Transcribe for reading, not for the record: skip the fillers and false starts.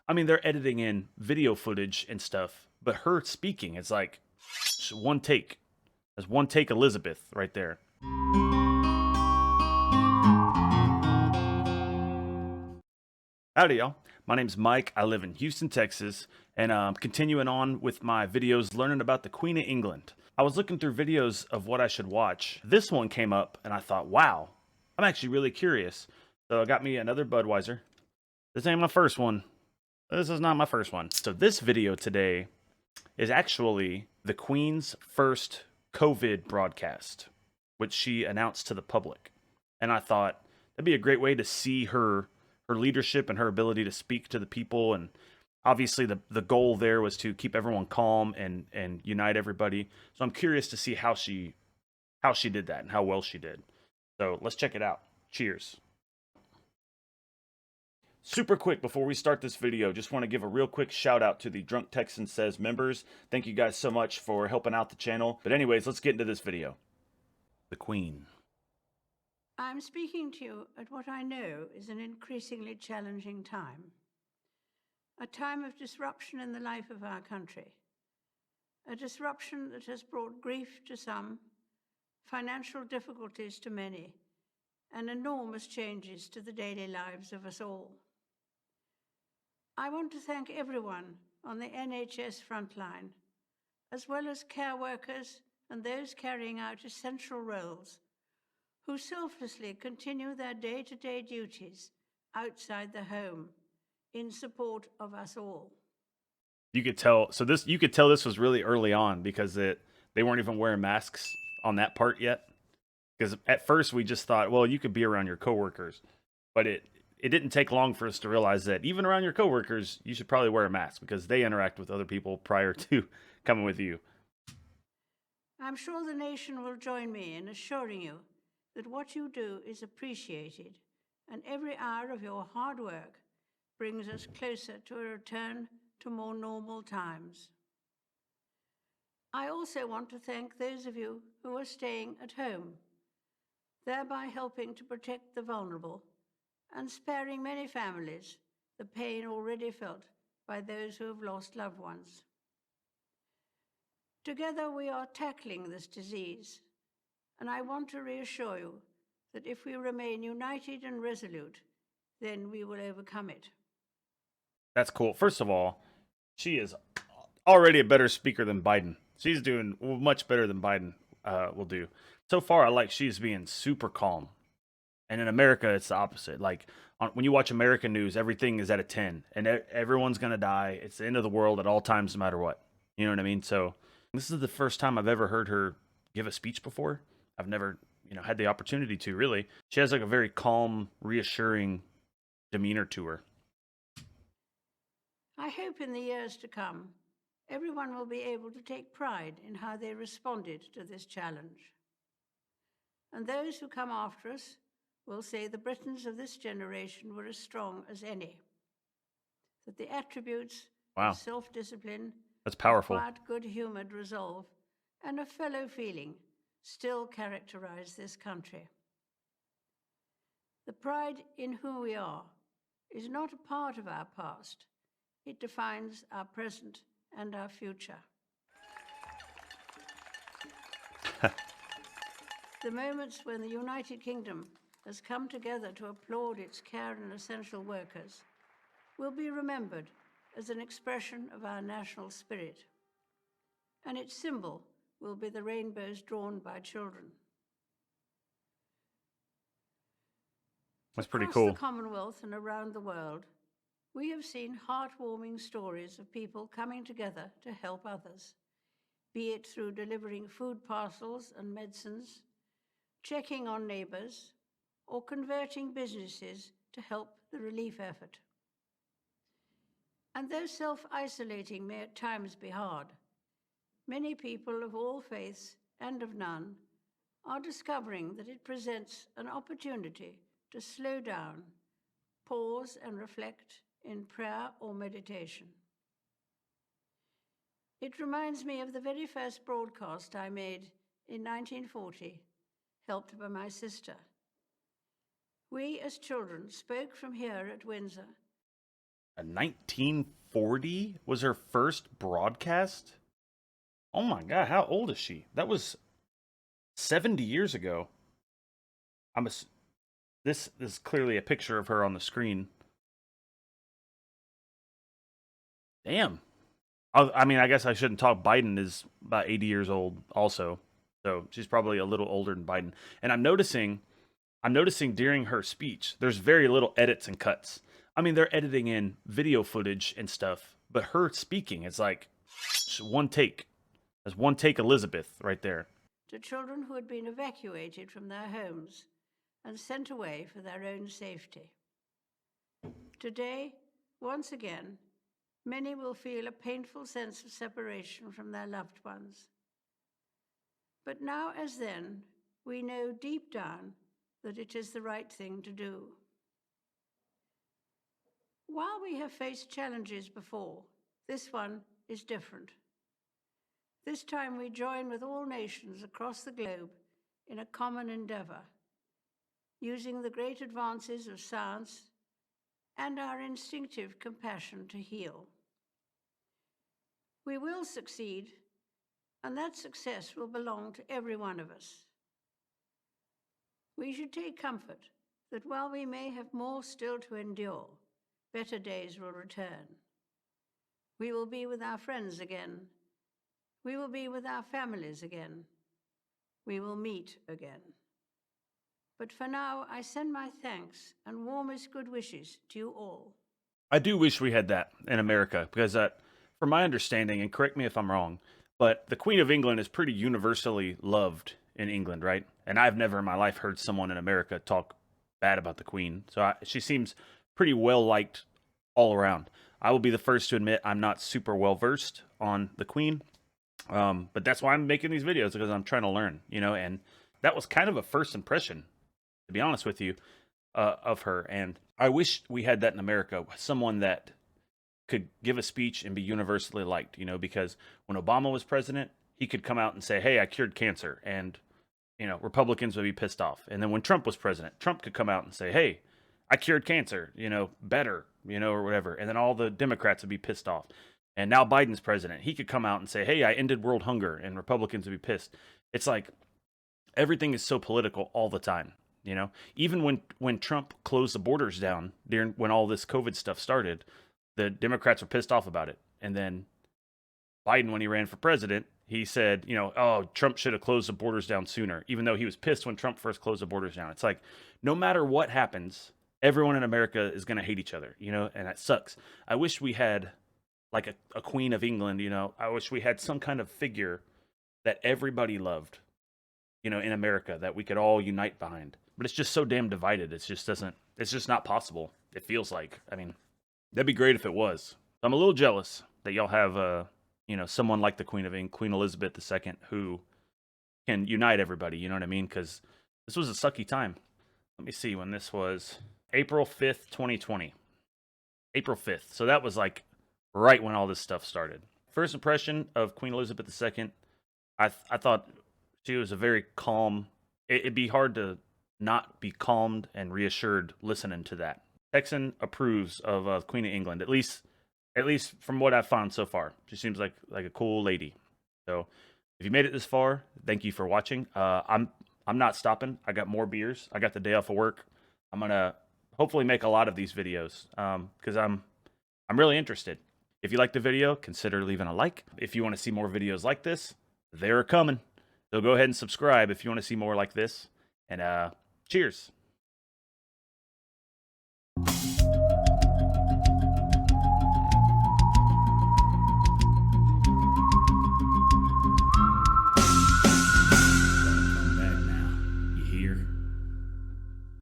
I mean, they're editing in video footage and stuff, but her speaking, it's like one take. That's one take Elizabeth right there. Howdy, y'all. My name's Mike. I live in Houston, Texas, and I'm continuing on with my videos learning about the Queen of England. I was looking through videos of what I should watch. This one came up, and I thought, wow, I'm actually really curious. So I got me another Budweiser. This ain't my first one. This is not my first one. So this video today is actually the Queen's first COVID broadcast, which she announced to the public. And I thought that'd be a great way to see her leadership and her ability to speak to the people. And obviously the goal there was to keep everyone calm and unite everybody. So I'm curious to see how she did that and how well she did. So let's check it out. Cheers. Super quick before we start this video, just want to give a real quick shout out to the Drunk Texan Says members. Thank you guys so much for helping out the channel. But anyways, let's get into this video. The Queen. I'm speaking to you at what I know is an increasingly challenging time. A time of disruption in the life of our country. A disruption that has brought grief to some, financial difficulties to many, and enormous changes to the daily lives of us all. I want to thank everyone on the NHS frontline, as well as care workers and those carrying out essential roles, who selflessly continue their day-to-day duties outside the home in support of us all. You could tell. So you could tell this was really early on because they weren't even wearing masks on that part yet. Because at first we just thought, well, you could be around your coworkers, but it didn't take long for us to realize that even around your coworkers, you should probably wear a mask because they interact with other people prior to coming with you. I'm sure the nation will join me in assuring you that what you do is appreciated, and every hour of your hard work brings us closer to a return to more normal times. I also want to thank those of you who are staying at home, thereby helping to protect the vulnerable and sparing many families the pain already felt by those who have lost loved ones. Together we are tackling this disease, and I want to reassure you that if we remain united and resolute, then we will overcome it. That's cool. First of all, she is already a better speaker than Biden. She's doing much better than Biden will do. So far, I like she's being super calm. And in America, it's the opposite. Like when you watch American news, everything is at a 10, and everyone's gonna die. It's the end of the world at all times, no matter what. You know what I mean? So this is the first time I've ever heard her give a speech before. I've never, had the opportunity to really. She has like a very calm, reassuring demeanor to her. I hope in the years to come, everyone will be able to take pride in how they responded to this challenge. And those who come after us will say the Britons of this generation were as strong as any. That the attributes Wow, of self-discipline, that's of powerful. quiet, good-humored resolve, and of fellow feeling still characterize this country. The pride in who we are is not a part of our past. It defines our present and our future. The moments when the United Kingdom has come together to applaud its care and essential workers will be remembered as an expression of our national spirit, and its symbol will be the rainbows drawn by children. That's pretty Across cool. the Commonwealth and around the world, we have seen heartwarming stories of people coming together to help others, be it through delivering food parcels and medicines, checking on neighbors, or converting businesses to help the relief effort. And though self-isolating may at times be hard, many people of all faiths and of none are discovering that it presents an opportunity to slow down, pause and reflect in prayer or meditation. It reminds me of the very first broadcast I made in 1940, helped by my sister. We as children spoke from here at Windsor A 1940 was her first broadcast? Oh my God, how old is she? That was 70 years ago. I'm a, this is clearly a picture of her on the screen. Damn. I mean, I guess I shouldn't talk. Biden is about 80 years old also. So she's probably a little older than Biden. And I'm noticing during her speech, there's very little edits and cuts. I mean, they're editing in video footage and stuff, but her speaking is like one take. That's one take Elizabeth right there. To children who had been evacuated from their homes and sent away for their own safety. Today, once again, many will feel a painful sense of separation from their loved ones. But now, as then, we know deep down that it is the right thing to do. While we have faced challenges before, this one is different. This time we join with all nations across the globe in a common endeavor, using the great advances of science and our instinctive compassion to heal. We will succeed, and that success will belong to every one of us. We should take comfort that while we may have more still to endure, better days will return. We will be with our friends again. We will be with our families again. We will meet again. But for now, I send my thanks and warmest good wishes to you all. I do wish we had that in America because, from my understanding, and correct me if I'm wrong, but the Queen of England is pretty universally loved in England, right? And I've never in my life heard someone in America talk bad about the Queen. So she seems pretty well liked all around. I will be the first to admit I'm not super well versed on the Queen, but that's why I'm making these videos, because I'm trying to learn, and that was kind of a first impression, to be honest with you, of her. And I wish we had that in America, someone that could give a speech and be universally liked, because when Obama was president, he could come out and say, hey, I cured cancer, and Republicans would be pissed off. And then when Trump was president, Trump could come out and say, hey, I cured cancer, better, or whatever. And then all the Democrats would be pissed off. And now Biden's president. He could come out and say, hey, I ended world hunger, and Republicans would be pissed. It's like everything is so political all the time, Even when Trump closed the borders down when all this COVID stuff started, the Democrats were pissed off about it. And then Biden, when he ran for president, he said, oh, Trump should have closed the borders down sooner, even though he was pissed when Trump first closed the borders down. It's like, no matter what happens, everyone in America is going to hate each other, and that sucks. I wish we had like a Queen of England, I wish we had some kind of figure that everybody loved, in America, that we could all unite behind. But it's just so damn divided. It's just not possible. It feels like, I mean, that'd be great if it was. I'm a little jealous that y'all have, someone like the Queen of England, Queen Elizabeth II, who can unite everybody, you know what I mean? Because this was a sucky time. Let me see when this was. April 5th, 2020. April 5th. So that was like right when all this stuff started. First impression of Queen Elizabeth II, I thought she was a very calm. It'd be hard to not be calmed and reassured listening to that. Texan approves of Queen of England, at least from what I've found so far. She seems like a cool lady. So if you made it this far, thank you for watching. I'm not stopping. I got more beers. I got the day off of work. I'm gonna hopefully make a lot of these videos because I'm really interested. If you liked the video, consider leaving a like. If you want to see more videos like this, they're coming. So go ahead and subscribe if you want to see more like this. And cheers.